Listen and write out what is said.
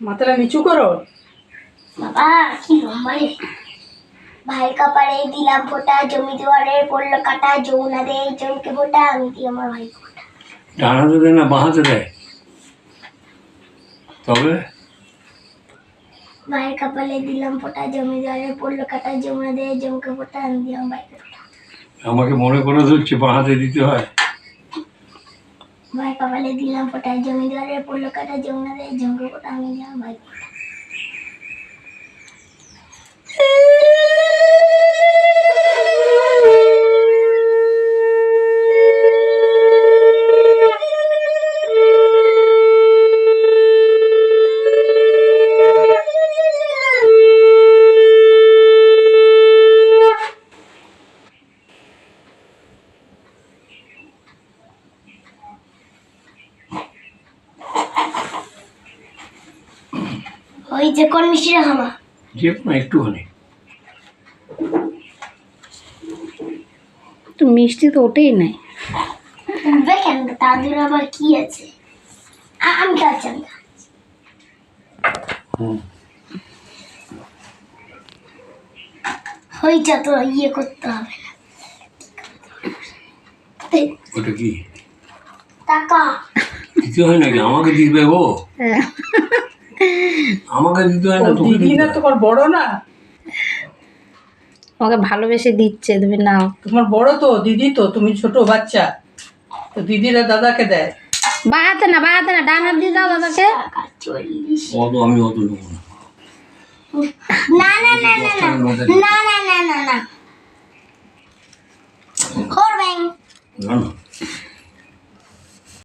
মাথাটা নিচু করো। বাবা কি লম্বা রে। ভাইয়ের কপালে দিলাম ফোঁটা, জমি দুয়ারে পড়লো কাটা, যমুনা দে জমকে ফোঁটা, আমি দিই আমার ভাই ফোঁটা। ডান হাতে দেয় না বাঁ হাতে দেয়? তবে ভাইয়ের কপালে দিলাম ফোঁটা, জমি দুয়ারে পড়লো কাটা, যমুনা দে জমকে ফোঁটা, আমি দিই আমার ভাইকে ফোঁটা। আমাকে মনে করে ধরছে বাঁ হাতে দিতে হয়। ভাইয়ের কপালে দিলাম ফোঁটা, জমি দুয়ারে পড়লো কাটা, যমুনা দে জমকে ফোঁটা, আমি দিই আমার ভাইকে ফোঁটা। ওই যে কোন মিষ্টিটা খামা যে কোনো একটুখানি। তো মিষ্টি তো ওঠেই নাই। দেখেন দাদুর আবার কি আছে। আমি খাচ্ছি আমি খাচ্ছি। হইটা তো ইয়ে করতে হবে না। ওটা কি টাকা দিতে হয় নাকি? আমাকে দিবে ও? আমাকে দিতে হয় না, ও তোকে দিদি দিতে না, হয়। তোমার বড় না? আমাকে ভালোবেসে দিচ্ছে, তুমি নাও। তোমার বড় তো দিদি, তো তুমি ছোট বাচ্চা, তো দিদিরা দাদাকে দেয়। বাঁ হাতে না, বাঁ হাতে না, ডান হাত দিয়ে দাও দাদাকে। টাকা 40। অত আমি অত নেবো না। না না না না না না না না না না করবেন না না